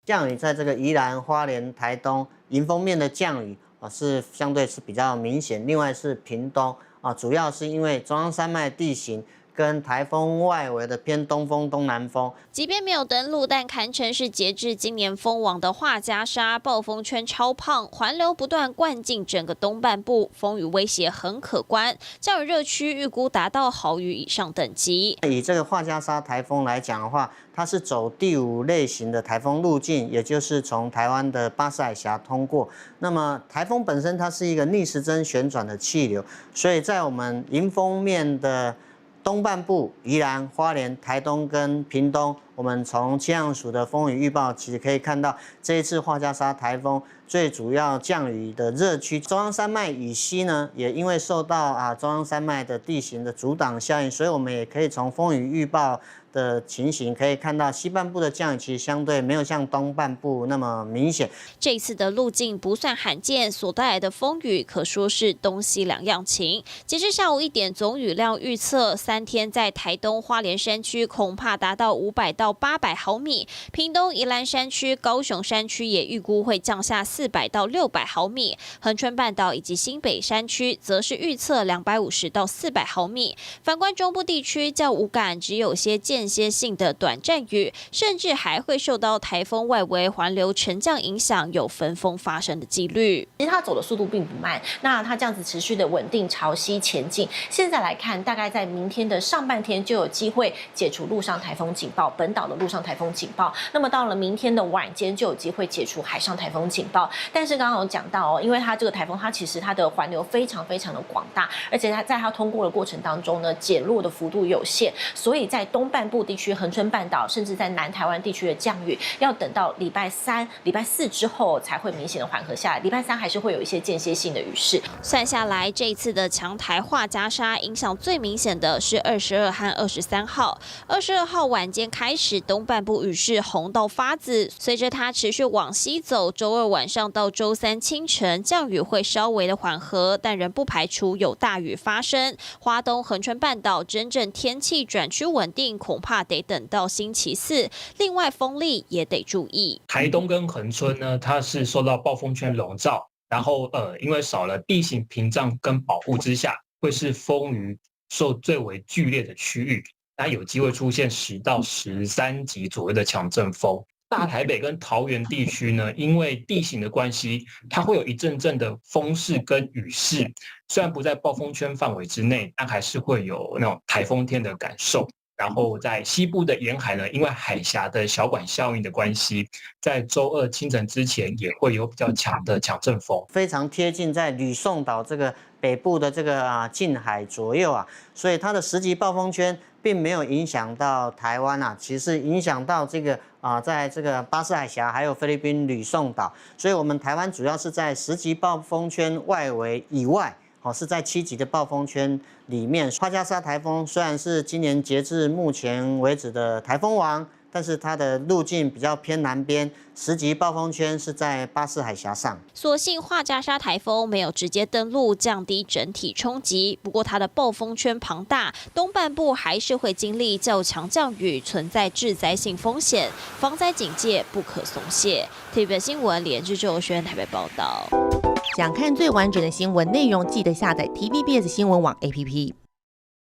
降雨在这个宜兰、花莲、台东迎风面的降雨是相对是比较明显。另外是屏东主要是因为中央山脉地形跟台风外围的偏东风、东南风。即便没有登陆，但堪称是截至今年封王的画家沙暴风圈超胖，环流不断灌进整个东半部，风雨威胁很可观。降雨热区预估达到豪雨以上等级。以这个画家沙台风来讲的话，它是走第5类型的台风路径，也就是从台湾的巴士海峡通过。那么台风本身它是一个逆时针旋转的气流，所以在我们迎风面的东半部，宜兰、花莲、台东跟屏东，我们从气象署的风雨预报其实可以看到，这一次画家沙台风最主要降雨的热区中央山脉以西呢，也因为受到中央山脉的地形的阻挡效应，所以我们也可以从风雨预报的情形可以看到，西半部的降雨其实相对没有像东半部那么明显。这次的路径不算罕见，所带来的风雨可说是东西两样情。截至下午1点，总雨量预测3天在台东、花莲山区恐怕达到500到800毫米，屏东、宜兰山区、高雄山区也预估会降下400到600毫米，恒春半岛以及新北山区则是预测250到400毫米。反观中部地区较无感，只有些间歇性的短暂雨，甚至还会受到台风外围环流沉降影响，有分风发生的几率。其实它走的速度并不慢，那它这样子持续的稳定朝西前进。现在来看，大概在明天的上半天就有机会解除陆上台风警报，本岛的陆上台风警报。那么到了明天的晚间就有机会解除海上台风警报。但是刚刚有讲到因为它这个台风它其实它的环流非常非常的广大，而且它在它通过的过程当中呢，减弱的幅度有限，所以在东半部地区、恒春半岛，甚至在南台湾地区的降雨，要等到礼拜3、礼拜4之后才会明显的缓和下来。礼拜3还是会有一些间歇性的雨势。算下来，这一次的强台画家沙影响最明显的是22和23号。22号晚间开始，东半部雨势红到发紫，随着它持续往西走，周2晚上到周3清晨，降雨会稍微的缓和，但仍不排除有大雨发生。花东、恒春半岛真正天气转趋稳定，恐怕得等到星期4。另外，风力也得注意。台东跟恒春呢，它是受到暴风圈笼罩，然后因为少了地形屏障跟保护之下，会是风雨受最为剧烈的区域，那有机会出现10到13级左右的强阵风。大台北跟桃园地区呢，因为地形的关系，它会有一阵阵的风势跟雨势，虽然不在暴风圈范围之内，但还是会有那种台风天的感受。然后在西部的沿海呢，因为海峡的小管效应的关系，在周2清晨之前也会有比较强的强阵风，非常贴近在吕宋岛这个北部的这个近海左右所以它的10级暴风圈并没有影响到台湾其实是影响到这个在这个巴士海峡还有菲律宾吕宋岛，所以我们台湾主要是在10级暴风圈外围以外。是在7级的暴风圈里面，画家沙台风虽然是今年截至目前为止的台风王，但是它的路径比较偏南边，10级暴风圈是在巴士海峡上。所幸画家沙台风没有直接登陆，降低整体冲击。不过它的暴风圈庞大，东半部还是会经历较强降雨，存在致灾性风险，防灾警戒不可松懈。TVB 新闻连至周轩台北报道。想看最完整的新闻内容，记得下载 TVBS 新闻网 APP。